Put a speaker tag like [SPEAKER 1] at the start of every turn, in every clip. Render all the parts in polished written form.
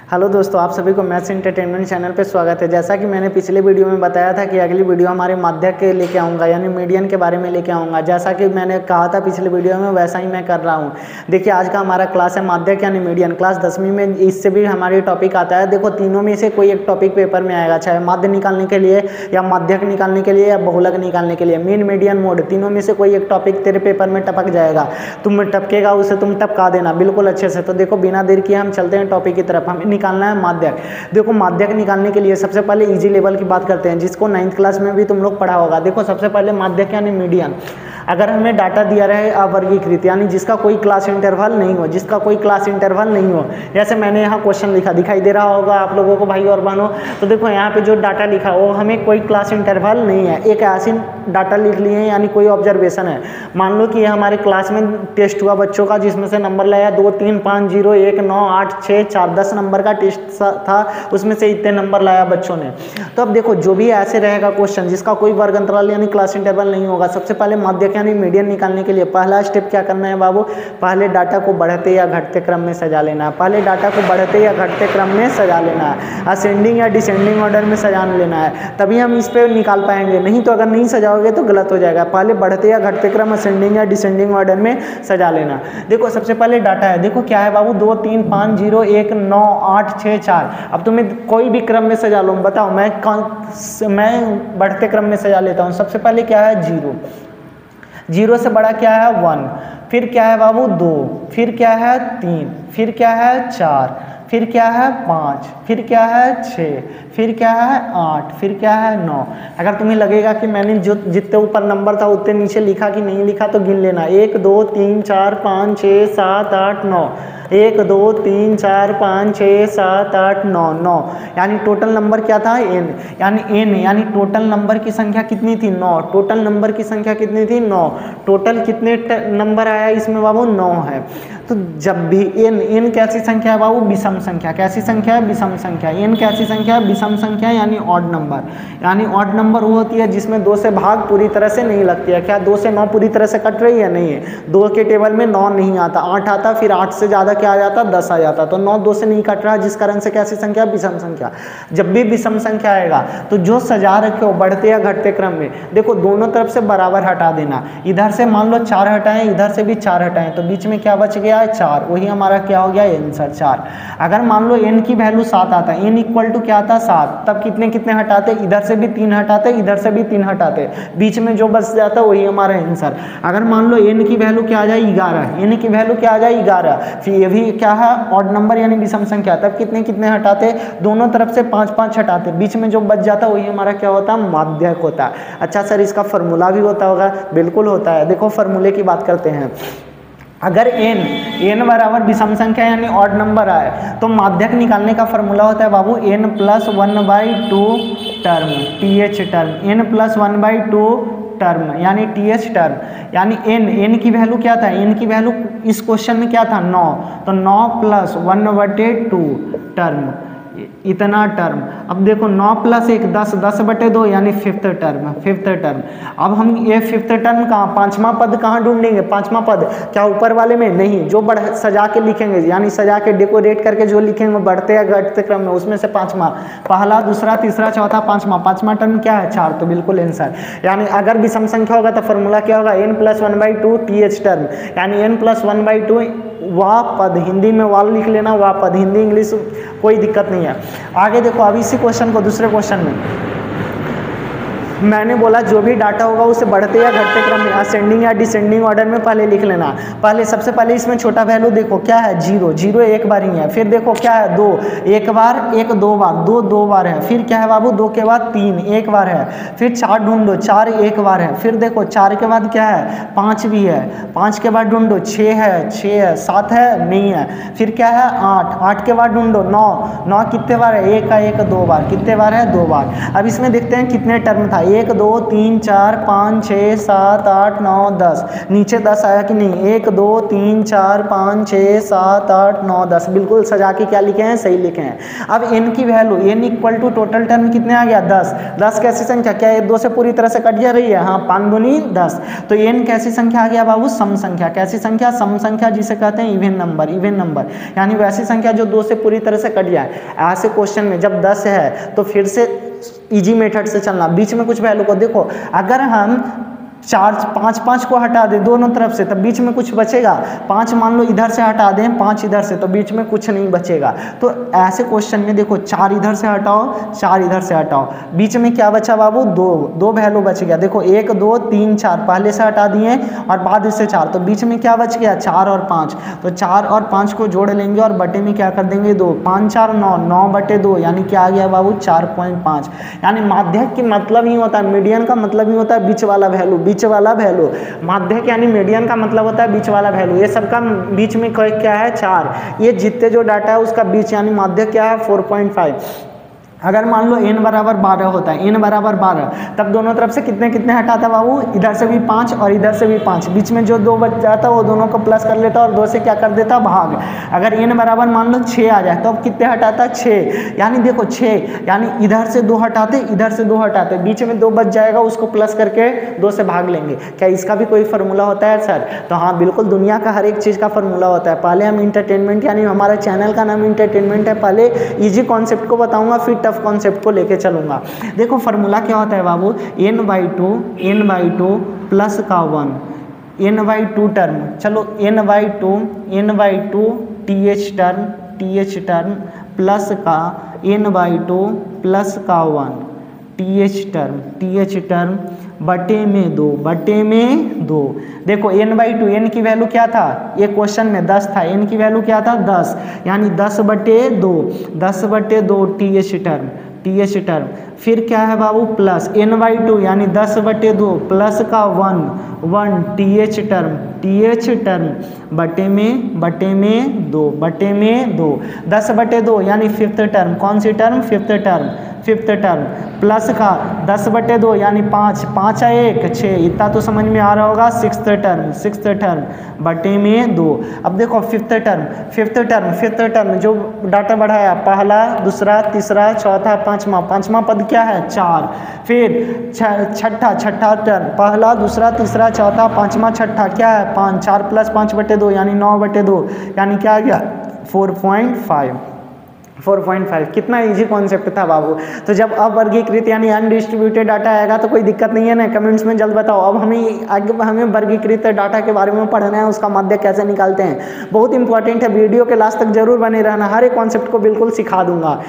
[SPEAKER 1] Hello दोस्तों, आप सभी को मैथ्स एंटरटेनमेंट चैनल पे स्वागत है। जैसा कि मैंने पिछले वीडियो में बताया था कि अगली वीडियो हमारे माध्यक के लेके आऊँगा, यानी मीडियन के बारे में लेके आऊँगा। जैसा कि मैंने कहा था पिछले वीडियो में, वैसा ही मैं कर रहा हूँ। देखिए, आज का हमारा क्लास है माध्यक यानी मीडियन। क्लास 10वीं में इससे भी हमारी टॉपिक आता है। देखो, तीनों में से कोई एक टॉपिक पेपर में आएगा, चाहे माध्य निकालने के लिए या माध्यक निकालने के लिए या बहुलक निकालने के लिए। मीन, मीडियन, मोड, तीनों में से कोई एक टॉपिक तेरे पेपर में टपक जाएगा। तुम टपकेगा, उसे तुम टपका देना बिल्कुल अच्छे से। तो देखो, बिना देर किए हम चलते हैं टॉपिक की तरफ। हमें निकालना है माध्यक। देखो, माध्यक निकालने के लिए सबसे पहले इजी लेवल की बात करते हैं, जिसको 9th क्लास में भी तुम लोग पढ़ा होगा। देखो, सबसे पहले माध्यक यानी मीडियन। अगर हमें डाटा दिया रहे अवर्गीकृत, यानी जिसका कोई क्लास इंटरवल नहीं हो, जिसका कोई क्लास इंटरवल नहीं हो, जैसे मैंने यहाँ क्वेश्चन लिखा, दिखाई दे रहा होगा आप लोगों को भाई और बहनों। तो देखो, यहाँ पे जो डाटा लिखा वो हमें कोई क्लास इंटरवल नहीं है। एक ऐसी डाटा लिख लिए हैं, यानी कोई ऑब्जर्वेशन है। मान लो कि ये हमारे क्लास में टेस्ट हुआ बच्चों का, जिसमें से नंबर लाया 2, 3, 5, 0, 1, 9, 8, 6, 4, 10 नंबर का टेस्ट था, उसमें से इतने नंबर लाया बच्चों ने। तो अब देखो, जो भी ऐसे रहेगा क्वेश्चन जिसका कोई वर्ग अंतराल यानी क्लास इंटरवल नहीं होगा, सबसे पहले माध्यक यानी मीडियन निकालने के लिए पहला स्टेप क्या करना है बाबू? पहले डाटा को बढ़ते या घटते क्रम में सजा लेना है। पहले डाटा को बढ़ते या घटते क्रम में सजा लेना है, असेंडिंग या डिसेंडिंग ऑर्डर में सजा लेना है, तभी हम इस पे निकाल पाएंगे। नहीं तो अगर नहीं सजाओगे तो गलत हो जाएगा। पहले बढ़ते या घटते क्रम, असेंडिंग या डिसेंडिंग ऑर्डर में सजा लेना। देखो, सबसे पहले डाटा है, देखो क्या है बाबू? 2, 3, 5, 0, 1, 9, 8, 6, 4। अब तुम्हें कोई भी क्रम में सजा लो, बताओ। मैं बढ़ते क्रम में सजा लेता हूँ। सबसे पहले क्या है? 0। 0 से बड़ा क्या है? 1। फिर क्या है बाबू? 2। फिर क्या है? 3। फिर क्या है? 4। फिर क्या है? 5। फिर क्या है? 6। फिर क्या है? 8। फिर क्या है? 9। अगर तुम्हें लगेगा कि मैंने जो जितने ऊपर नंबर था उतने नीचे लिखा कि नहीं लिखा, तो गिन लेना। 1, 2, 3, 4, 5, 6, 7, 8, 9। 1, 2, 3, 4, 5, 6, 7, 8, 9, 9। यानी टोटल नंबर क्या था? n। यानी टोटल नंबर की संख्या कितनी थी? 9। टोटल नंबर की संख्या कितनी थी? 9। टोटल कितने नंबर आया इसमें बाबू? 9 है। तो जब भी n कैसी संख्या है बाबू? विषम संख्या। कैसी संख्या है? विषम संख्या। n कैसी संख्या है? विषम संख्या, यानी ऑड नंबर। यानी ऑड नंबर वो होती है जिसमें 2 से भाग पूरी तरह से नहीं लगती है। क्या 2 से 9 पूरी तरह से कट रही है? नहीं है। 2 के टेबल में 9 नहीं आता, 8 आता, फिर 8 से ज़्यादा क्या आ जाता? 10 आ जाता। तो 9 2 से नहीं कट रहा, जिस कारण से कैसी संख्या? विषम संख्या। जब भी विषम संख्या आएगा तो जो सजा रखे हो बढ़ते या घटते क्रम में, देखो दोनों तरफ से बराबर हटा देना। इधर से मान लो 4 हटाएं, इधर से भी 4 हटाएं, तो बीच में क्या बच गया है? 4। वही हमारा क्या हो गया? आंसर 4। अगर मान लो n की वैल्यू 7 आता है, n इक्वल टू क्या आता? 7, तब कितने कितने हटाते? इधर से भी 3 हटाते, इधर से भी 3 हटाते, बीच में जो बच जाता वही हमारा आंसर। अगर मान लो n की वैल्यू क्या आ जाए? 11, n की वैल्यू क्या आ जाए? 11, फिर ये भी क्या है? ऑड नंबर यानी विषम संख्या, तब कितने कितने हटाते? दोनों तरफ से 5 5 हटाते, बीच में जो बच जाता वही हमारा क्या होता? माध्यक होता। अच्छा सर, इसका फॉर्मूला भी होता होगा? बिल्कुल होता है। देखो, फॉर्मूले की बात करते हैं। अगर n बराबर विषम संख्या यानी ऑड नंबर आए, तो माध्यक निकालने का फॉर्मूला होता है बाबू n+1/2 term, th term, n+1/2 term यानी th टर्म। यानी n की वैल्यू क्या था? n की वैल्यू इस क्वेश्चन में क्या था? 9। तो 9+1/2 टर्म, इतना टर्म। अब देखो, 9 + 1 10, 10/2 यानी फिफ्थ टर्म। अब हम ये फिफ्थ टर्म कहाँ? पांचवा पद कहाँ ढूंढेंगे? पांचवा पद क्या ऊपर वाले में? नहीं, जो सजा के लिखेंगे, यानी सजा के डेकोरेट करके जो लिखेंगे बढ़ते या घटते क्रम में, उसमें से पांचवा, पहला, दूसरा, तीसरा, चौथा, पांचवा टर्म क्या है? 4। तो बिल्कुल आंसर। यानी अगर विषम संख्या होगा तो फॉर्मूला क्या होगा? n+1/2 th टर्म, यानी n+1/2 वह पद। हिंदी में वाल लिख लेना, वह पद। हिंदी इंग्लिश कोई दिक्कत नहीं है। आगे देखो, अब इसी क्वेश्चन को दूसरे क्वेश्चन में मैंने बोला जो भी डाटा होगा उसे बढ़ते या घटते क्रम में, असेंडिंग या डिसेंडिंग ऑर्डर में पहले लिख लेना। सबसे पहले इसमें छोटा वैल्यू देखो क्या है? 0। 0 एक बार ही है। फिर देखो क्या है? 2 एक बार, 1 2 बार, 2 2 बार है। फिर क्या है बाबू? 2 के बाद 3 एक बार है। फिर 4 ढूंढो, 4 एक बार है। फिर देखो 4 के बाद क्या है? 5 भी है। 5 के बाद ढूंढो, 6 है, 7 है, नहीं है। फिर क्या है? 8 के बाद ढूंढो, 9 कितने बार है? 1 का 1 2 बार, कितने बार है? 2 बार। अब इसमें देखते हैं कितने टर्म था। 1 2 3 4 5 6 7 8 9 10, नीचे 10 आया कि नहीं, 1 2 3 4 5 6 7 8 9 10, बिल्कुल सजा के क्या लिखे हैं, सही लिखे हैं। अब n की value, n equal to total term कितने आ गया 10, 10 कैसी संख्या, क्या ये 2 से पूरी तरह से कट जा रही है, हाँ 5 दूनी 10, तो n कैसी संख्या आ गया बाबू, सम संख्या। कैसी संख्या, सम संख्या, जिसे कहते हैं इवन नंबर, इवन नंबर यानी वैसी संख्या जो 2 से पूरी तरह से कट जाए। ऐसे क्वेश्चन में जब 10 है तो फिर से इजी मेथड से चलना, बीच में कुछ वैल्यू को देखो, अगर हम 4 5 5 को हटा दें दोनों तरफ से तब बीच में कुछ बचेगा, 5 मान लो इधर से हटा दें 5 इधर से तो बीच में कुछ नहीं बचेगा। तो ऐसे क्वेश्चन में देखो 4 इधर से हटाओ 4 इधर से हटाओ, बीच में क्या बचा बाबू, 2 वैल्यू बच गया। देखो 1 2 3 4 पहले से हटा दिए और बाद से 4, तो बीच में क्या बच गया 4 और 5, तो 4 और 5 को जोड़ लेंगे और बटे में क्या कर देंगे 2, 5 4 9, 9 बटे 2 यानी क्या आ गया बाबू 4.5। यानी माध्यक की मतलब ही होता है, मीडियन का मतलब ही होता है बीच वाला वैल्यू, बीच वाला वैल्यू। माध्यक यानी मीडियन का मतलब होता है बीच वाला वैल्यू। ये सबका बीच में क्या है 4, ये जितने जो डाटा है उसका बीच यानी माध्यक क्या है 4.5। अगर मान लो n बराबर 12 होता है, n बराबर 12, तब दोनों तरफ से कितने कितने हटाता बाबू, इधर से भी 5 और इधर से भी 5, बीच में जो 2 बच जाता वो दोनों को प्लस कर लेता और 2 से क्या कर देता भाग। अगर n बराबर मान लो 6 आ जाए तो अब कितने हटाता 6, यानी देखो 6 यानी इधर से 2 हटाते इधर से 2 हटाते, बीच में 2 बच जाएगा उसको प्लस करके 2 से भाग लेंगे। क्या इसका भी कोई फार्मूला होता है सर? तो हाँ बिल्कुल, दुनिया का हर एक चीज़ का फार्मूला होता है। पहले हम इंटरटेनमेंट यानी हमारा चैनल का नाम इंटरटेनमेंट है, पहले ईजी कॉन्सेप्ट को बताऊँगा फिर टफ कॉन्सेप्ट को लेके चलूंगा। देखो फार्मूला क्या होता है बाबू, n/2 प्लस का 1, n/2 टर्म, चलो n/2 th टर्म प्लस का n/2 प्लस का 1 th टर्म बटे में 2। देखो n/2, n की वैल्यू क्या था, ये क्वेश्चन में 10 था, n की वैल्यू क्या था 10, यानी 10/2 th टर्म, फिर क्या है बाबू प्लस n/2 यानी 10/2 प्लस का 1 th टर्म बटे में 2 10/2 यानी फिफ्थ टर्म, कौन सी टर्म, फिफ्थ टर्म प्लस का 10/2 यानी 5 है 1 6, इतना तो समझ में आ रहा होगा, सिक्स्थ टर्म बटे में 2। अब देखो फिफ्थ टर्म जो डाटा बढ़ाया, पहला दूसरा तीसरा चौथा पांचवा पद क्या है 4, फिर छठा टर्म, पहला दूसरा तीसरा चौथा पांचवा छठा क्या है 5, 4 + 5/2 यानी 9/2, यानी क्या आ गया 4.5। कितना इजी कॉन्सेप्ट था बाबू। तो जब अवर्गीकृत यानी अनडिस्ट्रीब्यूटेड डाटा आएगा तो कोई दिक्कत नहीं है ना, कमेंट्स में जल्द बताओ। अब हमें वर्गीकृत डाटा के बारे में पढ़ना है, उसका माध्य कैसे निकालते हैं, बहुत इंपॉर्टेंट है। वीडियो के लास्ट तक जरूर बने रहना, हर एक कॉन्सेप्ट को बिल्कुल सिखा दूंगा।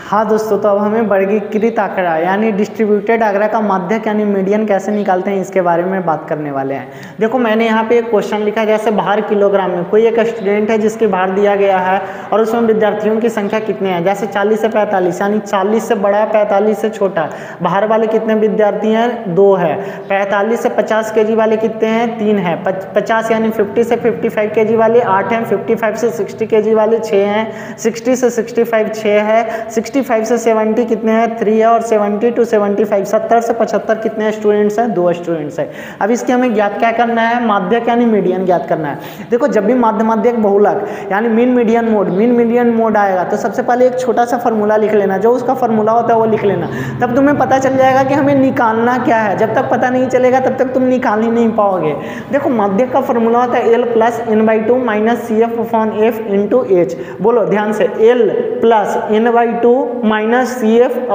[SPEAKER 1] हाँ दोस्तों, तो अब हमें वर्गीकृत आंकड़ा यानी डिस्ट्रीब्यूटेड आंकड़ा का माध्यक यानी मीडियन कैसे निकालते हैं इसके बारे में बात करने वाले हैं। देखो मैंने यहाँ पे एक क्वेश्चन लिखा है, जैसे भार किलोग्राम में, कोई एक स्टूडेंट है जिसके भार दिया गया है और उसमें विद्यार्थियों की संख्या कितने हैं, जैसे 40 से 45 यानी 40 से बड़ा 45 से छोटा। भार वाले कितने विद्यार्थी हैं 2 है। 45 से 50 kg वाले कितने हैं 3 है। 50 यानी 50 से 55 kg वाले 8 हैं। 55 से 60 kg वाले 6 हैं। 60 से 65 6 है। 65 से 70 कितने हैं 3 है। और 70 to 75 70 से 75 कितने स्टूडेंट्स हैं 2 स्टूडेंट्स हैं। अब इसके हमें ज्ञात क्या करना है, माध्यक यानी मीडियन ज्ञात करना है। देखो जब भी माध्यक बहुलक यानी मीन मीडियन मोड आएगा तो सबसे पहले एक छोटा सा फॉर्मूला लिख लेना, जो उसका फॉर्मूला होता है वो लिख लेना, तब तुम्हें पता चल जाएगा कि हमें निकालना क्या है। जब तक पता नहीं चलेगा तब तक तुम निकाल ही नहीं पाओगे। देखो माध्यक का फॉर्मूला होता है L + n/2 - CF/F × H। बोलो ध्यान से, L + n/2 - CF/F ×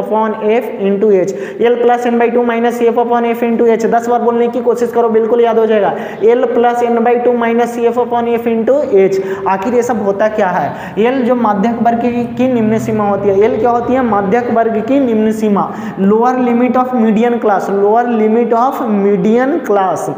[SPEAKER 1] H। L + n/2 - CF/F × H 10 बार बोलने की कोशिश करो, बिल्कुल याद हो जाएगा। L + n/2 - CF/F × H। आखिर ये सब होता क्या है? L जो माध्यक वर्ग की निम्न सीमा होती है। L क्या होती है? माध्यक वर्ग की निम्न सीमा, lower limit of median class.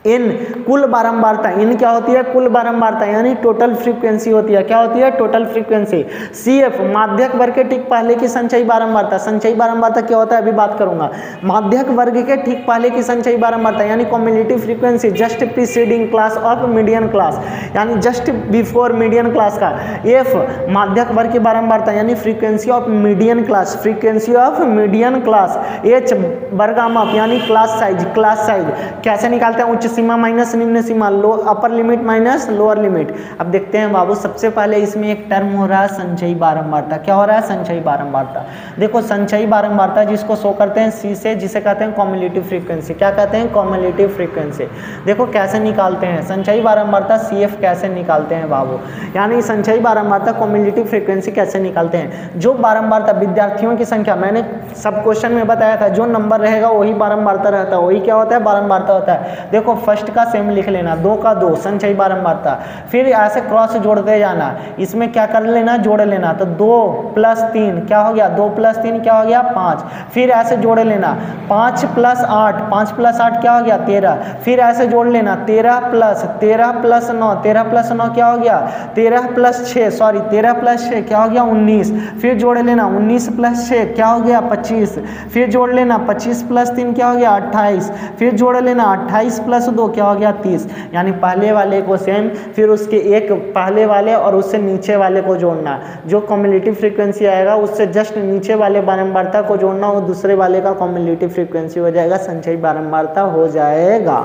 [SPEAKER 1] N कुल बारंबारता, एन क्या होती है? कुल बारंबारता यानी टोटल फ्रीक्वेंसी होती है। क्या होती है? Total frequency. CF माध्यक वर्ग के ठीक पहले की संचयी बारंबारता। संचयी बारंबारता क्या होता है अभी बात करूंगा। माध्यक वर्ग के ठीक पहले की संचयी बारंबारता यानी cumulative frequency just preceding class of median class, यानी जस्ट बिफोर मीडियन क्लास का। F माध्यक वर्ग की बारंबारता यानी frequency of median class, frequency of median class. H वर्गामाप यानी क्लास साइज, क्लास साइज कैसे निकालते हैं? उच्च सीमा माइनस निम्न सीमा, upper limit minus lower limit. अब देखते हैं बाबू, सबसे पहले इसमें एक टर्म हो रहा है संचयी बारंबारता। क्या हो रहा है? संचयी बारंबारता। देखो संचयी बारंबारता जिसको शो करते हैं C से, जिसे कहते हैं कम्युलेटिव फ्रीक्वेंसी। क्या कहते हैं? Cumulative frequency. देखो कैसे निकालते हैं संचयी बारंबारता, CF कैसे निकालते हैं बाबू, यानी संचयी बारंबारता कम्युलेटिव फ्रीक्वेंसी कैसे निकालते हैं। जो बारंबारता विद्यार्थियों की संख्या, मैंने सब क्वेश्चन में बताया था, जो नंबर रहेगा वही बारंबारता रहता है, वही क्या होता है? बारंबारता होता है। देखो फर्स्ट का सेम लिख लेना, 2 का 2 संचयी बारंबारता, फिर ऐसे क्रॉस जोड़ते जाना, इसमें क्या कर लेना? जोड़ लेना। तो 2 + 3 क्या हो गया? 2 + 3 क्या हो गया? 5। फिर ऐसे जोड़ लेना, 5 + 8, 5 + 8 क्या हो गया? 13। फिर ऐसे जोड़ लेना, 13 + 9, 13 + 9 क्या हो गया? 13 + 6 सॉरी 13 + 6 क्या हो गया? 19। फिर जोड़ लेना, 19 + 6 क्या हो गया? 25। फिर जोड़ लेना, 25 + 3 क्या हो गया? 28। फिर जोड़ लेना, 28 + 2 क्या हो गया? 30। यानी पहले वाले को सेम, फिर उसके एक पहले वाले और उससे नीचे वाले को जोड़ना। जो कम्युलेटिव फ्रीक्वेंसी आएगा उससे जस्ट नीचे वाले बारंबारता को जोड़ना, वो दूसरे वाले का कम्युलेटिव फ्रीक्वेंसी हो जाएगा, संचयी बारंबारता हो जाएगा।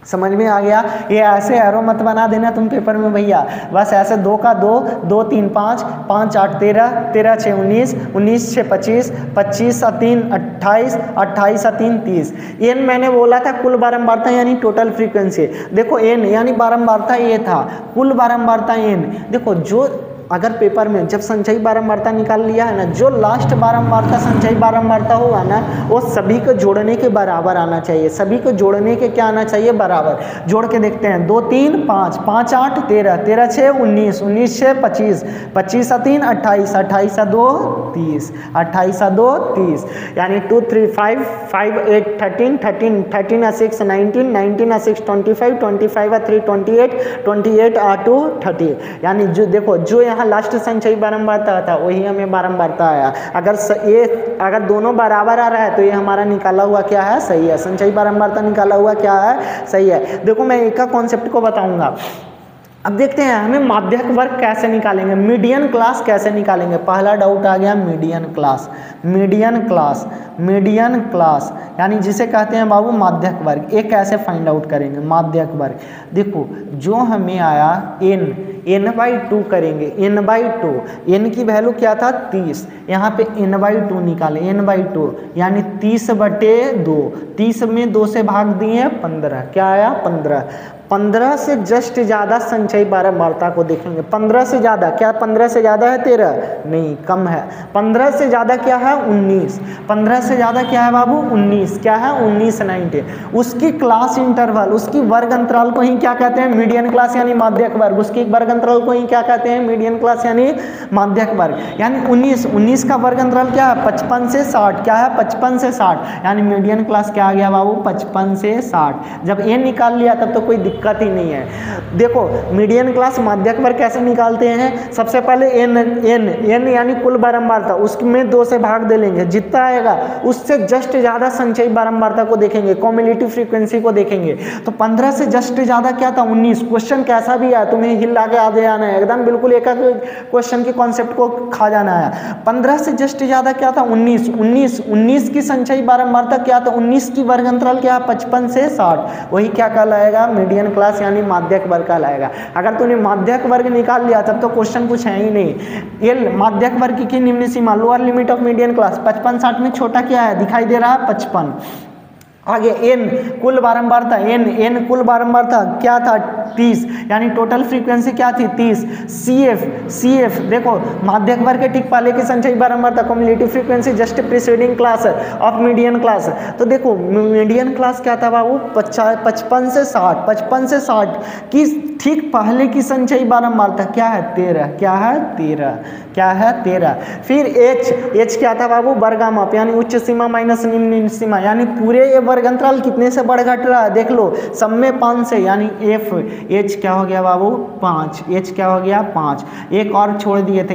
[SPEAKER 1] समझ में आ गया? ये ऐसे एरो मत बना देना तुम पेपर में भैया, बस ऐसे 2 का 2, 2 3 5, 5 8 13, 13 6 19, 19 6 25, 25 और 3 28, 28 और 3 30। एन मैंने बोला था कुल बारंबारता यानी टोटल फ्रीक्वेंसी। देखो एन यानी बारंबारता ये था, कुल बारंबारता एन। देखो जो अगर पेपर में जब संचयी बारंबारता निकाल लिया है ना, जो लास्ट बारंबारता संचयी बारंबारता होगा ना, वो सभी को जोड़ने के बराबर आना चाहिए। सभी को जोड़ने के क्या आना चाहिए? बराबर। जोड़ के देखते हैं, 2 3 5, 5 8 13, 13 6 19, 19 6 25, 25 और 3 28, 28 और 2 30, 28 और 2 30। यानी 2 3 5, 5 8 13, 13 13 और 6 19, 19 और 6 25, 25 और 3 28, 28 और 2 30। यानी जो देखो जो यहाँ लास्ट संचयी बारंबारता था वही हमें बारंबारता आया। अगर दोनों बराबर आ रहा है तो ये हमारा निकाला हुआ क्या है? सही है। संचयी बारंबारता निकाला हुआ क्या है? सही है। देखो मैं एक का कॉन्सेप्ट को बताऊंगा। अब देखते हैं हमें माध्यक वर्ग कैसे निकालेंगे, मीडियन क्लास कैसे निकालेंगे। पहला डाउट आ गया median class. Median class, median class यानी जिसे कहते हैं बाबू माध्यक वर्ग। एक कैसे फाइंड आउट करेंगे माध्यक वर्ग? देखो जो हमें आया n/2 करेंगे, n/2। n की वैल्यू क्या था? 30। यहाँ पे n/2 निकाले, n/2 यानी 30/2। 30 में 2 से भाग दिए 15, क्या आया? 15। 15 से जस्ट ज़्यादा संचयी बारंबारता को देखेंगे। 15 से ज़्यादा क्या? 15 से ज़्यादा है 13? नहीं, कम है। 15 से ज़्यादा क्या है? 19। 15 से ज़्यादा क्या है बाबू? 19। क्या है? 19 90। उसकी क्लास इंटरवल, उसकी वर्ग अंतराल को ही क्या कहते हैं? मीडियन क्लास यानी माध्यक वर्ग। उसकी वर्ग अंतराल को ही क्या कहते हैं? मीडियन क्लास यानी माध्यक वर्ग। यानी 19 का वर्ग अंतराल क्या है? 55 से 60। क्या है? 55 से 60। यानी मीडियन क्लास क्या आ गया बाबू? 55 से 60। जब ये निकाल लिया तब तो कोई दिक्कत ही नहीं है। देखो मीडियन क्लास माध्यक वर्ग कैसे निकालते हैं? सबसे पहले n यानी कुल बारंबारता, उसमें 2 से भाग दे लेंगे, जितना आएगा उससे जस्ट ज़्यादा संचयी बारंबारता को देखेंगे, कम्युलेटिव फ्रीक्वेंसी को देखेंगे। तो 15 से जस्ट ज़्यादा क्या था? 19। क्वेश्चन कैसा भी आया तुम्हें हिला के आगे आना है, एकदम बिल्कुल एक क्वेश्चन के कॉन्सेप्ट को खा जाना है। 15 से जस्ट ज़्यादा क्या था? 19 की संचयी बारंबारता क्या था? 19 की वर्ग अंतराल क्या? 55 से 60। वही क्या कहलाएगा? मीडियन क्लास यानी माध्यक वर्ग कहलाएगा। अगर तूने माध्यक वर्ग निकाल लिया तब तो क्वेश्चन कुछ है ही नहीं। एल माध्यक वर्ग की निम्न सीमा, lower limit of median class. 55 60 में छोटा क्या है? दिखाई दे रहा है 55। आगे n कुल बारंबारता, n कुल बारंबारता क्या था? 30। यानी टोटल फ्रीक्वेंसी क्या थी? 30। CF देखो माध्यक वर्ग के ठीक पहले की संचयी बारंबारता, cumulative frequency just preceding class of median class. तो देखो मीडियन क्लास क्या था बाबू? 55 से 60। 55 से 60 की ठीक पहले की संचयी बारंबारता क्या है 13, क्या है 13, क्या है 13। फिर एच क्या था बाबू, वर्गामाप यानी उच्च सीमा माइनस निम्न सीमा, यानी पूरे ये वर्ग अंतराल कितने से बढ़ घट रहा है देख लो, सब में 5 से, यानी एफ एच क्या हो गया बाबू 5, एच क्या हो गया 5। एक और छोड़ दिए थे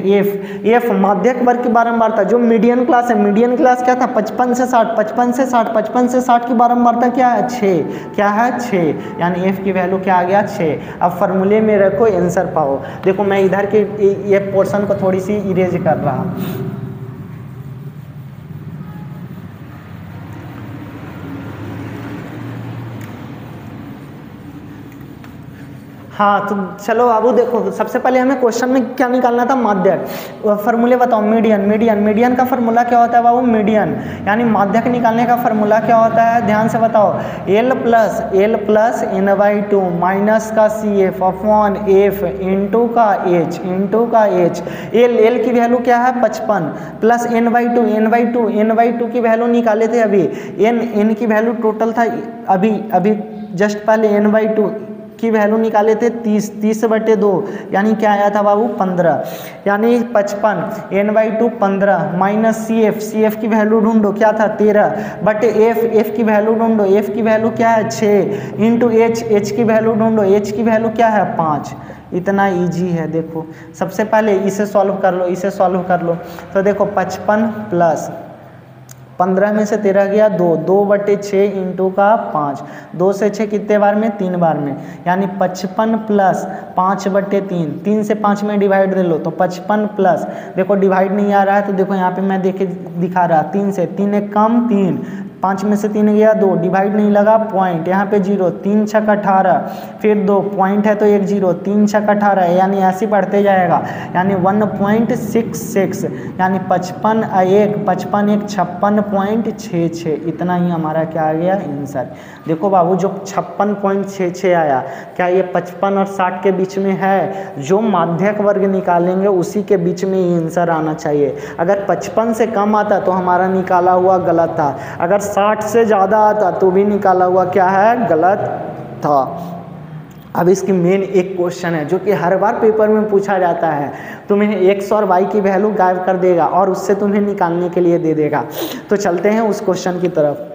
[SPEAKER 1] एफ माध्यक वर्ग की बारंबारता, जो मीडियन क्लास है, मीडियन क्लास क्या था 55 से 60, 55 से 60, 55 से 60 की बारंबारता क्या है 6, क्या है 6, यानी एफ की वैल्यू क्या आ गया 6। अब फॉर्मूले में रखो आंसर पाओ। देखो मैं इधर के ये पोर्शन को थोड़ी सी इरेज कर रहा हूं। हाँ तो चलो बाबू देखो, सबसे पहले हमें क्वेश्चन में क्या निकालना था, माध्यक। फॉर्मूले बताओ, मीडियन का फॉर्मूला क्या होता है बाबू, मीडियन यानी माध्यक निकालने का फॉर्मूला क्या होता है, ध्यान से बताओ, L प्लस n/2 माइनस का CF अपॉन F इंटू का H। L की वैल्यू क्या है 55 प्लस n/2 की वैल्यू निकाले थे अभी, n की वैल्यू टोटल था अभी जस्ट पहले n/2 की वैल्यू निकाले थे 30/2, यानी क्या आया था बाबू 15, यानी 55 n/2 15 माइनस CF की वैल्यू ढूंढो क्या था 13 बटे F की वैल्यू ढूंढो, F की वैल्यू क्या है 6 इंटू H की वैल्यू ढूंढो, H की वैल्यू क्या है 5। इतना इजी है। देखो सबसे पहले इसे सॉल्व कर लो, तो देखो 55 प्लस 15 में से 13 गया 2/6 इंटू का 5, 2 से 6 कितने बार में 3 बार में, यानी 55 प्लस 5/3, 3 से 5 में डिवाइड दे लो तो 55 प्लस, देखो डिवाइड नहीं आ रहा है तो देखो यहाँ पे मैं दिखा रहा 3 से 3 एक कम 3, 5 में से 3 गया 2, डिवाइड नहीं लगा पॉइंट, यहाँ पे 0, 3 छक 18, फिर 2 पॉइंट है तो 1 0, 3 छक 18, यानी ऐसे बढ़ते जाएगा, यानी 1.66, यानी 55 1 56.66, इतना ही हमारा क्या आ गया आंसर। देखो बाबू जो 56.66 आया, क्या ये 55 और 60 के बीच में है, जो माध्यक वर्ग निकालेंगे उसी के बीच में ही आंसर आना चाहिए। अगर 55 से कम आता तो हमारा निकाला हुआ गलत था, अगर 60 से ज़्यादा आता तो भी निकाला हुआ क्या है गलत था। अब इसकी मेन एक क्वेश्चन है जो कि हर बार पेपर में पूछा जाता है, तुम्हें x और y की वैल्यू गायब कर देगा और उससे तुम्हें निकालने के लिए दे देगा। तो चलते हैं उस क्वेश्चन की तरफ।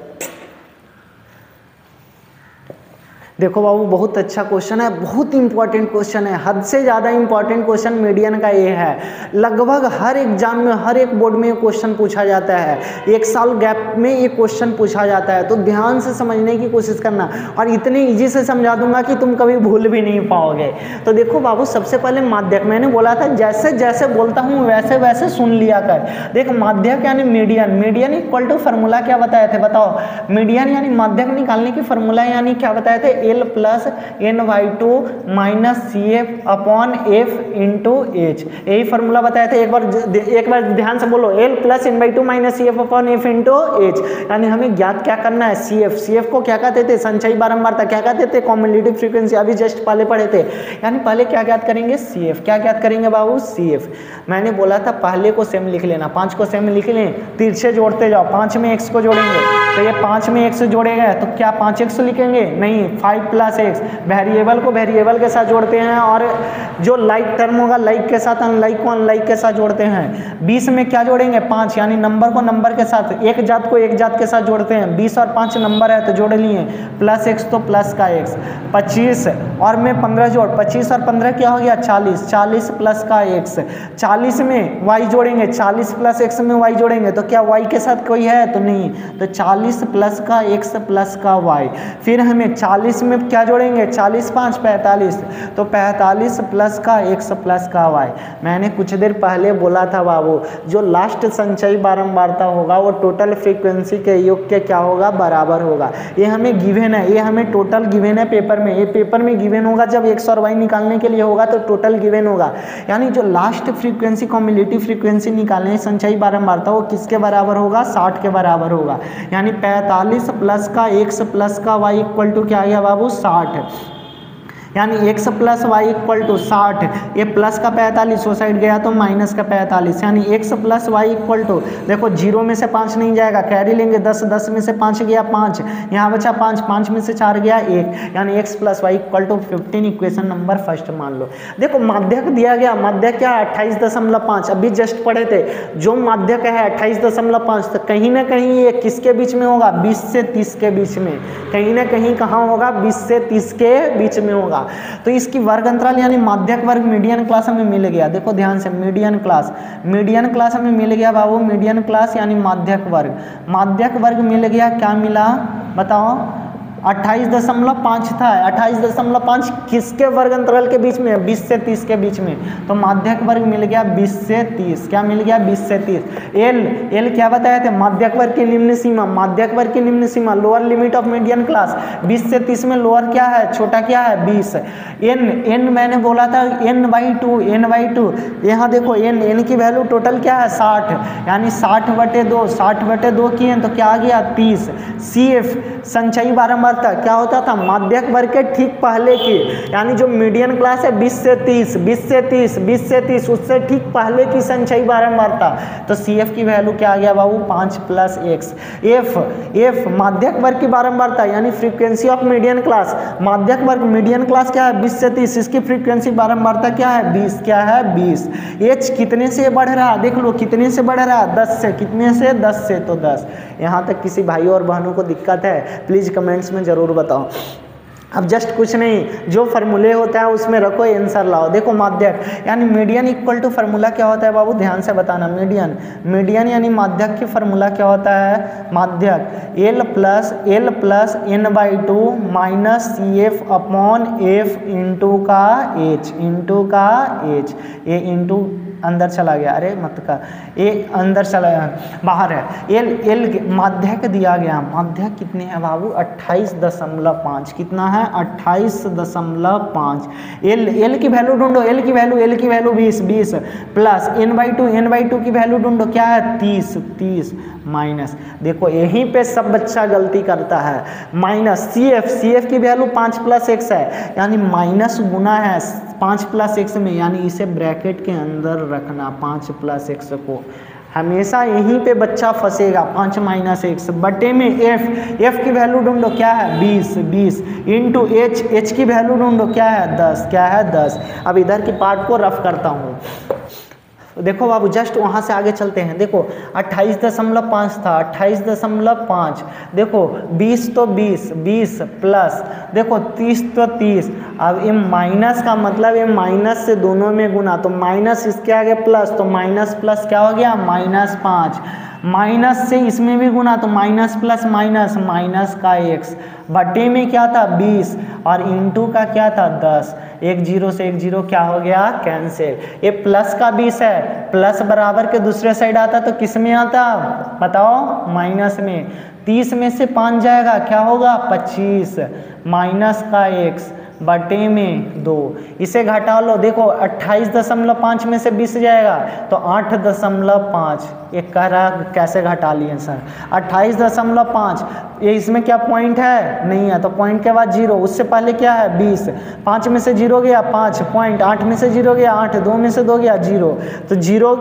[SPEAKER 1] देखो बाबू बहुत अच्छा क्वेश्चन है, बहुत इंपॉर्टेंट क्वेश्चन है, हद से ज़्यादा इंपॉर्टेंट क्वेश्चन मीडियन का ये है। लगभग हर एग्जाम में हर एक बोर्ड में ये क्वेश्चन पूछा जाता है, 1 साल गैप में ये क्वेश्चन पूछा जाता है, तो ध्यान से समझने की कोशिश करना और इतने ईजी से समझा दूंगा कि तुम कभी भूल भी नहीं पाओगे। तो देखो बाबू सबसे पहले माध्यक, मैंने बोला था जैसे जैसे बोलता हूँ वैसे वैसे सुन लिया कर। देख माध्यक यानी मीडियन इक्वल टू फार्मूला क्या बताए थे बताओ, मीडियन यानी माध्यक निकालने की फार्मूला यानी क्या बताए थे, L plus n/2 minus CF upon F into H, यही फार्मूला बताया था। एक बार ध्यान से बोलो, L plus n/2 minus CF upon F into H, यानी हमें ज्ञात क्या करना है CF को क्या कहते थे, संचयी बारंबारता, क्या कहते थे कॉम्युलेटिव फ्रीक्वेंसी, अभी जस्ट पहले पढ़े थे। यानी पहले क्या ज्ञात करेंगे CF, क्या ज्ञात करेंगे बाबू CF। मैंने बोला था पहले को सेम लिख लेना, 5 को सेम लिख लें, तिरछे जोड़ते जाओ, 5 में x को जोड़ेंगे तो ये 5 में x जोड़ेगा तो क्या 5x लिखेंगे, नहीं 5 प्लस x, वेरिएबल को वेरिएबल के साथ जोड़ते हैं और जो लाइक टर्म होगा लाइक के साथ, अनलाइक को अनलाइक के साथ जोड़ते हैं। 20 में क्या जोड़ेंगे 5, यानी नंबर को नंबर के साथ, एक जात को एक जात के साथ जोड़ते हैं। 20 और 5 नंबर है तो जोड़ लिए, प्लस x तो प्लस का x, 25 और में 15 जोड़, 25 और 15 क्या हो गया 40, 40 प्लस का x, 40 में y जोड़ेंगे, 40 प्लस x में y जोड़ेंगे तो क्या y के साथ कोई है तो नहीं, तो 40 प्लस का x प्लस का y। फिर हमें 40 में क्या जोड़ेंगे, 40 5 45, तो 45 प्लस का x प्लस का y। मैंने कुछ देर पहले बोला था बाबू जो लास्ट संचयी बारंबारता होगा वो टोटल फ्रीक्वेंसी के योग के क्या होगा बराबर होगा। ये हमें गिवन है, ये हमें टोटल गिवन है पेपर में, ये पेपर में गिवन होगा जब x और y निकालने के लिए होगा तो टोटल गिवन होगा। यानी जो लास्ट फ्रीक्वेंसी कॉम्युलेटिव फ्रीक्वेंसी निकालने संचयी बारंबारता वो किसके बराबर होगा, 60 के बराबर होगा। यानी 45 प्लस का x प्लस का y इक्वल टू क्या आ गया बाबू 60। यानी x plus y equal to 60, ये प्लस का 45 वो साइड गया तो माइनस का 45, यानी x plus y equal to, देखो 0 में से 5 नहीं जाएगा, कैरी लेंगे 10, 10 में से 5 गया 5, यहाँ बचा 5, 5 में से 4 गया 1, यानी x plus y equal to 15, equation number first मान लो। देखो माध्यक दिया गया, माध्यक क्या है 28.5, अभी जस्ट पढ़े थे, जो माध्यक है 28.5, तो कहीं ना कहीं ये किसके बीच में होगा, 20 से 30 के बीच में, कहीं ना कहीं कहाँ होगा, 20 से 30 के बीच में होगा। तो इसकी वर्ग अंतराल यानी माध्यक वर्ग मीडियन क्लास हमें मिल गया, देखो ध्यान से, मीडियन क्लास हमें मिल गया बाबू, मीडियन क्लास यानी माध्यक वर्ग मिल गया, क्या मिला बताओ, 28.5 था, 28.5 किसके वर्ग अंतराल के बीच में, 20 से 30 के बीच में, तो माध्यक वर्ग मिल गया 20 से 30, क्या मिल गया 20 से 30। एल क्या बताए थे, माध्यक वर्ग की निम्न सीमा, lower limit of median class 20 से 30 में लोअर क्या है, छोटा क्या है 20। एन मैंने बोला था n/2, यहाँ देखो एन की वैल्यू टोटल क्या है 60, यानी 60/2 किए तो क्या आ गया 30। CF संचयी बारंबारता क्या होता था, माध्यक वर्ग के ठीक पहले की, यानी जो मीडियन क्लास है 20 से 30 उससे ठीक पहले की संचयी बारंबारता, तो CF की वैल्यू क्या आ गया बाबू 5 + x। F माध्यक वर्ग की बारंबारता यानी फ्रीक्वेंसी ऑफ मीडियन क्लास, माध्यक वर्ग मीडियन क्लास क्या है 20 से 30, इसकी फ्रीक्वेंसी बारंबारता क्या है 20, क्या है 20। H कितने से बढ़ रहा है, देख लो कितने से बढ़ रहा है, 10 से, कितने से 10 से, तो 10। यहाँ तक किसी भाई और बहनों को दिक्कत है प्लीज कमेंट्स में जरूर बताओ। अब जस्ट कुछ नहीं, जो फार्मूले होता है उसमें रखो, आंसर लाओ। देखो माध्यक यानी मीडियन इक्वल टू फार्मूला क्या होता है बाबू, ध्यान से बताना, मीडियन यानी माध्यक की फार्मूला क्या होता है, माध्यक L plus n/2 minus CF upon F into का H, ये इंटू अंदर चला गया, अरे मत का, ये अंदर चला गया, बाहर है। एल माध्यक दिया गया, माध्यक कितने हैं बाबू 28.5, कितना है 28.5। एल की वैल्यू ढूंढो, एल की वैल्यू 20 प्लस n/2 की वैल्यू ढूंढो, क्या है 30 माइनस, देखो यहीं पे सब बच्चा गलती करता है, माइनस CF की वैल्यू 5 + x है, यानी माइनस गुना है 5 + x में, यानी इसे ब्रैकेट के अंदर रखना 5 + x को, हमेशा यहीं पे बच्चा फंसेगा। 5 - x बटे में F की वैल्यू ढूंढो, क्या है 20 इंटू H की वैल्यू ढूंढो, क्या है 10। अब इधर की पार्ट को रफ करता हूँ, देखो बाबू जस्ट वहाँ से आगे चलते हैं। देखो 28.5 था, 28.5, देखो 20 तो 20 प्लस, देखो 30 तो 30, अब ये माइनस का मतलब ये माइनस से दोनों में गुना, तो माइनस इसके आगे प्लस, तो माइनस प्लस क्या हो गया -5, माइनस से इसमें भी गुना, तो माइनस प्लस माइनस का x बटे में क्या था 20 और इंटू का क्या था 10, 1 0 से 1 0 क्या हो गया कैंसिल। ये प्लस का 20 है, प्लस बराबर के दूसरे साइड आता तो किस में आता बताओ, माइनस में। 30 में से 5 जाएगा, क्या होगा 25 माइनस का x बटे में 2, इसे घटा लो। देखो 28.5 में से 20 जाएगा तो 8.5, ये कह रहा कैसे घटा लिए सर 28.5, ये इसमें क्या पॉइंट है नहीं है, तो पॉइंट के बाद 0, उससे पहले क्या है 20, 5 में से 0 गया 5 पॉइंट, 8 में से 0 गया 8, 2 में से 2 गया 0, तो 0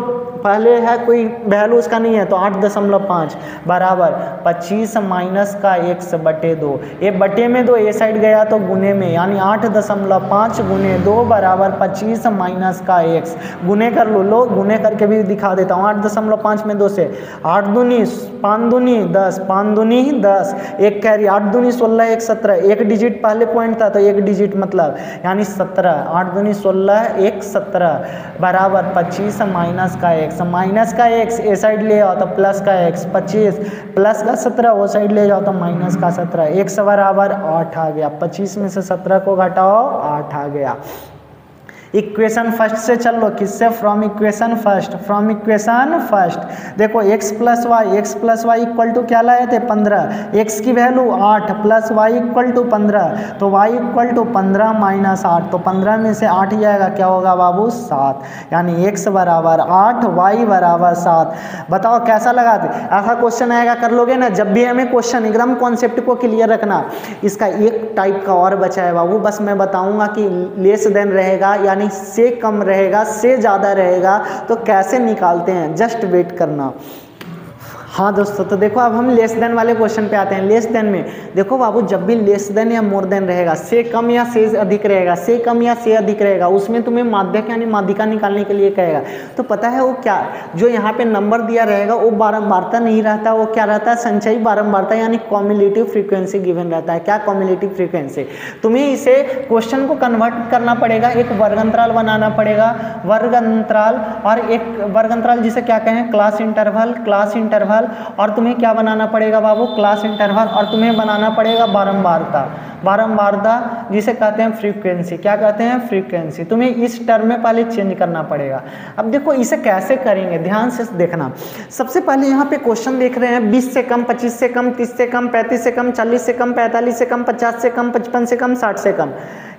[SPEAKER 1] पहले है कोई वैल्यू उसका नहीं है, तो 8.5 बराबर 25 माइनस का x बटे 2, ये बटे में 2 ये साइड गया तो गुने में, यानी 8.5 गुने 2 बराबर 25 माइनस का x। गुने कर लो, गुने करके भी दिखा देता हूँ। 8.5 में 2 से 8 दूनी 5 दूनी 10, 5 दूनी 10, एक कैरी 8 दूनी 16, 1 17, एक डिजिट पहले पॉइंट था तो एक डिजिट मतलब यानी 17, 8 दूनी 16, 1 17 बराबर 25 माइनस का x। माइनस का x ए साइड ले आओ तो प्लस का x, 25 प्लस का 17 वो साइड ले जाओ तो माइनस का 17, x बराबर 8 आ गया। 25 में से 17 को घटाओ 8 आ गया। इक्वेशन फर्स्ट से चल लो, किससे? From equation first, from equation first. देखो x plus y equal to क्या लाए थे? 15। x की value 8 plus y equal to 15, तो y इक्वल टू 15 माइनस 8, तो 15 में से 8 जाएगा, क्या होगा बाबू? 7। यानी x बराबर 8, y बराबर 7। बताओ कैसा लगा? ऐसा क्वेश्चन आएगा, कर लोगे ना? जब भी हमें क्वेश्चन एकदम कॉन्सेप्ट को क्लियर रखना। इसका एक टाइप का और बचा है बाबू, बस मैं बताऊंगा कि लेस देन रहेगा यानी से कम रहेगा, से ज़्यादा रहेगा, तो कैसे निकालते हैं, जस्ट वेट करना। हाँ दोस्तों, तो देखो अब हम लेस देन वाले क्वेश्चन पे आते हैं। लेस देन में देखो बाबू, जब भी लेस देन या मोर देन रहेगा, से कम या से अधिक रहेगा, से कम या से अधिक रहेगा, उसमें तुम्हें माध्यक यानी माध्यिका निकालने के लिए कहेगा। तो पता है वो क्या, जो यहाँ पे नंबर दिया रहेगा वो बारंबारता नहीं रहता, वो क्या रहता है? संचयी बारंबारता यानी कॉम्युलेटिव फ्रीक्वेंसी गिवन रहता है। क्या? Cumulative frequency. तुम्हें इसे क्वेश्चन को कन्वर्ट करना पड़ेगा, एक वर्ग अंतराल बनाना पड़ेगा, वर्ग अंतराल, और एक वर्ग अंतराल जिसे क्या कहें? क्लास इंटरवल, क्लास इंटरवल, और तुम्हें क्या बनाना पड़ेगा बाबू? क्लास इंटरवल, और तुम्हें बनाना पड़ेगा बारंबारता, बारंबारता जिसे कहते हैं फ्रीक्वेंसी। क्या कहते हैं? फ्रीक्वेंसी। तुम्हें इस टर्म में पहले चेंज करना पड़ेगा। अब देखो इसे कैसे करेंगे, ध्यान से देखना। सबसे पहले यहाँ पे क्वेश्चन देख रहे हैं 20 से कम, 25 से कम, 30 से कम, 35 से कम, 40 से कम, 45 से कम, 50 से कम, 55 से कम, 60 से कम,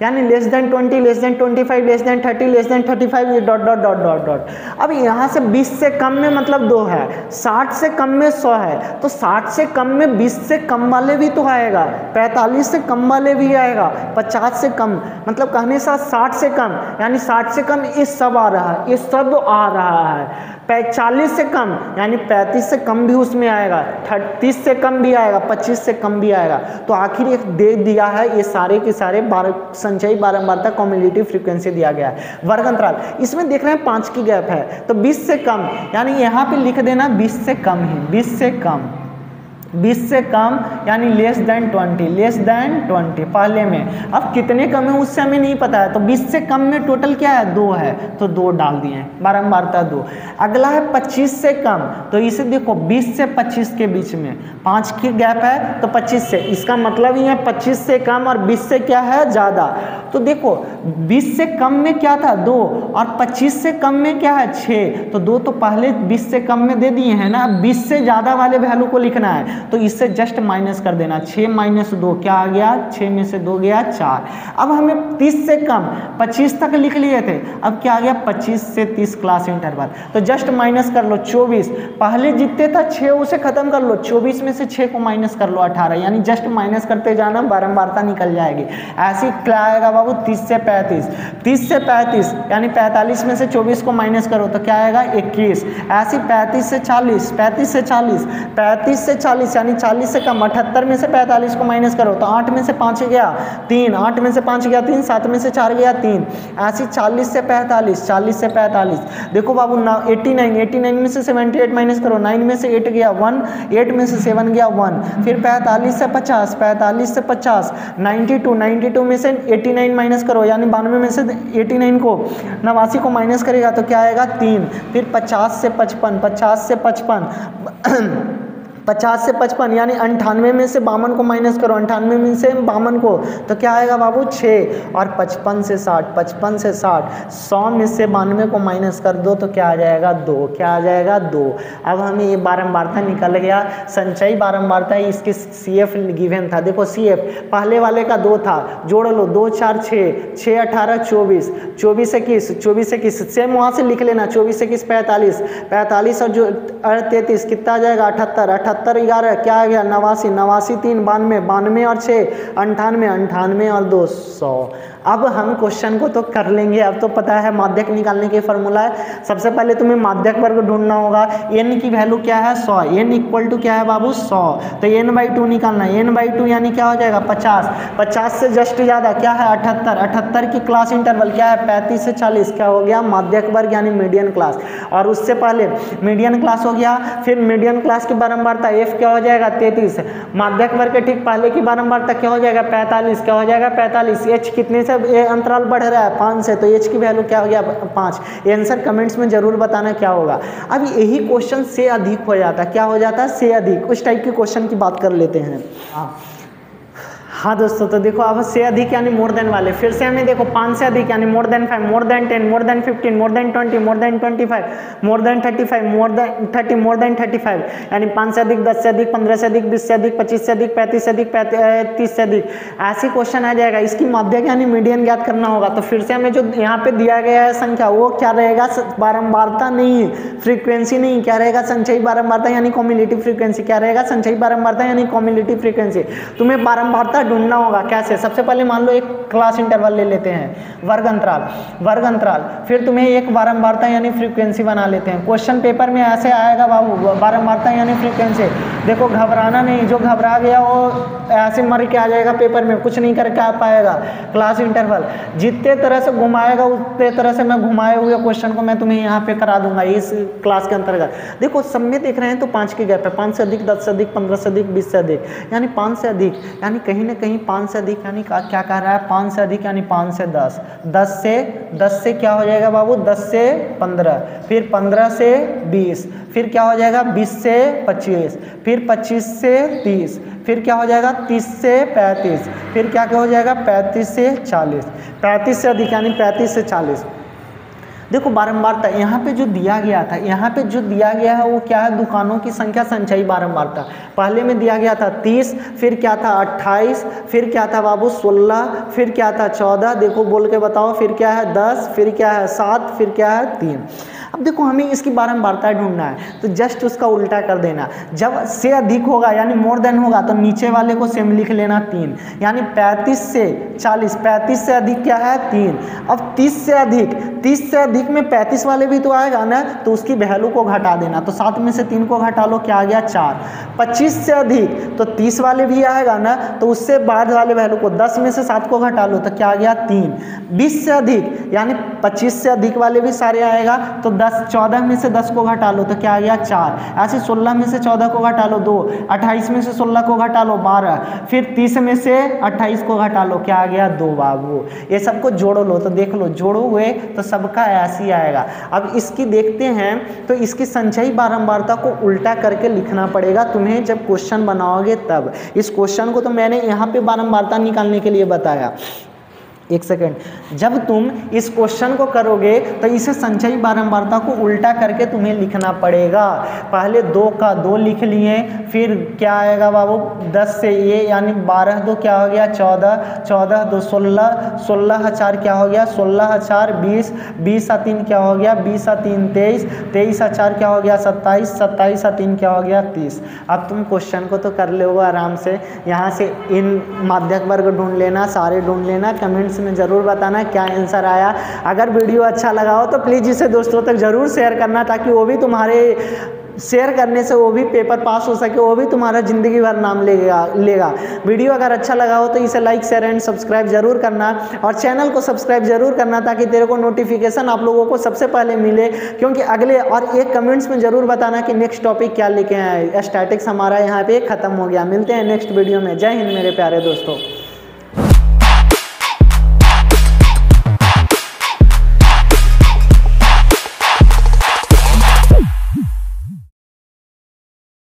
[SPEAKER 1] यानी less than 20, less than 25, less than 30, less than 35, dot dot dot dot dot. अब यहाँ से 20 से कम में मतलब 2 है, 60 से कम में 100 है, तो 60 से कम में 20 से कम वाले भी तो आएगा, 45 से कम वाले भी आएगा, 50 से कम, मतलब कहने से 60 से कम, यानी 60 से कम ये सब आ रहा है, ये सब आ रहा है। 40 से कम यानी 35 से कम भी उसमें आएगा, 30 से कम भी आएगा, 25 से कम भी आएगा। तो आखिर एक दे दिया है, ये सारे के सारे संचयी बारंबारता कॉम्युलेटिव फ्रीक्वेंसी दिया गया है। वर्ग अंतराल इसमें देख रहे हैं 5 की गैप है, तो 20 से कम यानी यहाँ पे लिख देना 20 से कम ही, 20 से कम, 20 से कम यानी लेस देन 20, लेस देन 20 पहले में। अब कितने कम है उससे हमें नहीं पता है, तो 20 से कम में टोटल क्या है? 2 है, तो 2 डाल दिए, बारंबारता 2। अगला है 25 से कम, तो इसे देखो 20 से 25 के बीच में 5 की गैप है, तो 25 से, इसका मतलब ही है 25 से कम और 20 से क्या है? ज़्यादा। तो देखो 20 से कम में क्या था? 2, और 25 से कम में क्या है? 6, तो 2 तो पहले 20 से कम में दे दिए हैं ना, 20 से ज़्यादा वाले वैल्यू को लिखना है, तो इससे जस्ट माइनस कर देना, 6 माइनस 2 क्या आ गया? 6 में से 2 गया 4। अब हमें 30 से कम 25 तक लिख लिए थे, अब क्या आ गया? 25 से 30 क्लास इंटरवल, तो जस्ट माइनस कर लो 24, पहले जितने था 6 उसे खत्म कर लो, 24 में से 6 को माइनस कर लो 18, यानी जस्ट माइनस करते जाना, बारंबारता निकल जाएगी। ऐसे क्या आएगा बाबू? 30 से 35, 30 से 35 यानी 45 में से 24 को माइनस करो तो क्या आएगा? 21। ऐसे 35 से 40, 35 से 40, 35 से 40 यानी 40 से कम, 78 में से 45 को माइनस करो तो 8 में से 5 गया 3, 8 में से 5 गया 3, 7 में से 4 गया 3। ऐसे 40 से 45, 40 से 45 देखो बाबू 89, 89 में से 78 माइनस करो, 9 में से 8 गया 1, 8 में से 7 गया 1, फिर 45 से 50, 45 से 50, 92, 92 में से 89 माइनस करो, यानी 92 में से 89 को 89 को माइनस करेगा तो क्या आएगा? 3, फिर 50 से 55, 50 से 55 50 से 55 यानी 98 में से 52 को माइनस करो, 98 में से 52 को तो क्या आएगा बाबू? 6, और 55 से 60, 55 से 60, 100 में से 92 को माइनस कर दो तो क्या आ जाएगा? 2, क्या आ जाएगा? 2। अब हमें ये बारंबारता निकल गया, संचयी बारंबारता इसके CF गिवन था। देखो CF पहले वाले का 2 था, जोड़ लो 2 4 6, 6 18 24, 24 21, 24 21 सेम वहाँ से लिख लेना, 24 21 45, 45 और जो 33 कितना आ जाएगा? 78, 78 11 क्या आ गया? 89, 89 3 92, 92 और 6 98, 98 और 2 100। अब हम क्वेश्चन को तो कर लेंगे, अब तो पता है माध्यक निकालने के फॉर्मूला है। सबसे पहले तुम्हें माध्यक वर्ग ढूंढना होगा, n की वैल्यू क्या है? 100, n इक्वल टू क्या है बाबू? 100, तो n/2 निकालना है, n/2 यानी क्या हो जाएगा? 50, 50 से जस्ट ज़्यादा क्या है? 78, 78 की क्लास इंटरवल क्या है? 35 से 40 क्या हो गया? माध्यक वर्ग यानी मीडियन क्लास, और उससे पहले मीडियन क्लास हो गया, फिर मीडियन क्लास की बारंबारता f क्या हो जाएगा? 33, माध्यक वर्ग के ठीक पहले की बारंबारता क्या हो जाएगा? 45, क्या हो जाएगा? 45, h कितने से ये अंतराल बढ़ रहा है? 5 से, तो h की वैल्यू क्या हो गया? 5। आंसर कमेंट्स में जरूर बताना क्या होगा। अब यही क्वेश्चन से अधिक हो जाता है, क्या हो जाता है? से अधिक। उस टाइप के क्वेश्चन की बात कर लेते हैं। हाँ दोस्तों, तो देखो अब से अधिक यानी मोर देन वाले, फिर से हमें देखो 5 से अधिक यानी more than 5, more than 10, more than 15, more than 20, more than 25, more than 35, more than 30, more than 35, यानी 5 से अधिक, 10 से अधिक, 15 से अधिक, 20 से अधिक, 25 से अधिक, 35 से अधिक, 30 से अधिक, ऐसी क्वेश्चन आ जाएगा। इसकी माध्यक यानी मीडियन ज्ञात करना होगा। तो फिर से हमें जो यहाँ पे दिया गया है संख्या, वो क्या रहेगा, बारंबारता नहीं, फ्रीक्वेंसी नहीं, क्या रहेगा, संचयी बारंबारता यानी कॉम्युलेटिव फ्रीक्वेंसी। क्या रहेगा, संचयी बारंबारता यानी कॉम्युलेटिव फ्रीक्वेंसी। तुम्हें बारंबारता ढूंढना होगा। कैसे, सबसे पहले मान लो एक क्लास इंटरवल ले लेते हैं, वर्ग अंतराल, वर्ग अंतराल, फिर तुम्हें एक बारंबारता यानी फ्रीक्वेंसी बना लेते हैं। क्वेश्चन पेपर में ऐसे आएगा बाबू, बारंबारता यानी फ्रीक्वेंसी। देखो घबराना नहीं, जो घबरा गया वो ऐसे मर के आ जाएगा पेपर में, कुछ नहीं करके आ पाएगा। क्लास इंटरवल जितने तरह से घुमाएगा उतने तरह से मैं घुमाए हुए क्वेश्चन को मैं तुम्हें यहाँ पे करा दूंगा इस क्लास के अंतर्गत। देखो सब में देख रहे हैं तो 5 के गैप है, 5 से अधिक, 10 से अधिक, 15 से अधिक, 20 से अधिक, यानी 5 से अधिक, यानी कहीं ना कहीं 5 से अधिक यानी क्या कह रहा है, 5 से अधिक यानी 5 से 10, 10 से क्या हो जाएगा बाबू, 10 से 15, फिर 15 से 20, फिर क्या हो जाएगा 20 से 25, फिर 25 से 30, फिर क्या हो जाएगा 30 से 35, फिर क्या हो जाएगा 35 से 40, 35 से अधिक यानी 35 से 40। देखो बारंबारता यहाँ पे जो दिया गया था, यहाँ पे जो दिया गया है वो क्या है, दुकानों की संख्या संचयी बारंबारता। पहले में दिया गया था 30, फिर क्या था 28, फिर क्या था बाबू 16, फिर क्या था 14, देखो बोल के बताओ, फिर क्या है 10, फिर क्या है 7, फिर क्या है 3। अब देखो हमें इसकी बारंबारता ढूंढना है, तो जस्ट उसका उल्टा कर देना। जब से अधिक होगा यानी मोर देन होगा तो नीचे वाले को सेम लिख लेना 3, यानी 35 से 40, 35 से अधिक क्या है 3। अब 30 से अधिक, 30 से अधिक में 35 वाले भी तो आएगा ना, तो उसकी वैल्यू को घटा देना, तो 7 में से 3 को घटा लो, क्या आ गया 4। 25 से अधिक तो 30 वाले भी आएगा ना, तो उससे बाद वाले वैल्यू को 10 में से 7 को घटा लो, तो क्या आ गया 3। 20 से अधिक यानी 25 से अधिक वाले भी सारे आएगा, तो 14 में से 10 को घटा लो, तो क्या आ गया 4। ऐसे 16 में से 14 को घटा लो 2, 28 में से 16 को घटा लो 12, फिर 30 में से 28 को घटा लो, क्या आ गया 2 बाबू। ये सबको जोड़ो लो, तो देख लो जोड़ोगे तो सबका ऐसे ही आएगा। अब इसकी देखते हैं, तो इसकी संचयी बारंबारता को उल्टा करके लिखना पड़ेगा तुम्हें जब क्वेश्चन बनाओगे तब। इस क्वेश्चन को तो मैंने यहाँ पे बारंबारता निकालने के लिए बताया। एक सेकेंड, जब तुम इस क्वेश्चन को करोगे तो इसे संचयी बारंबारता को उल्टा करके तुम्हें लिखना पड़ेगा। पहले 2 का 2 लिख लिए, फिर क्या आएगा बाबू 10 से ये यानी 12 2 क्या हो गया 14, 14 2 16, 16 4 क्या हो गया 16 4 20, 20 3 क्या हो गया 20 3 23, 23 4 क्या हो गया 27, 27 3 क्या हो गया 30। अब तुम क्वेश्चन को तो कर लोगे आराम से, यहाँ से इन माध्यक वर्ग ढूंढ लेना, सारे ढूंढ लेना, कमेंट्स में ज़रूर बताना क्या आंसर आया। अगर वीडियो अच्छा लगा हो तो प्लीज़ इसे दोस्तों तक ज़रूर शेयर करना, ताकि वो भी तुम्हारे शेयर करने से वो भी पेपर पास हो सके, वो भी तुम्हारा ज़िंदगी भर नाम लेगा। वीडियो अगर अच्छा लगा हो तो इसे लाइक शेयर एंड सब्सक्राइब जरूर करना, और चैनल को सब्सक्राइब जरूर करना, ताकि तेरे को नोटिफिकेशन आप लोगों को सबसे पहले मिले। क्योंकि अगले, और एक कमेंट्स में ज़रूर बताना कि नेक्स्ट टॉपिक क्या लेके आए। स्टैटिक्स हमारा यहाँ पे ख़त्म हो गया। मिलते हैं नेक्स्ट वीडियो में। जय हिंद मेरे प्यारे दोस्तों।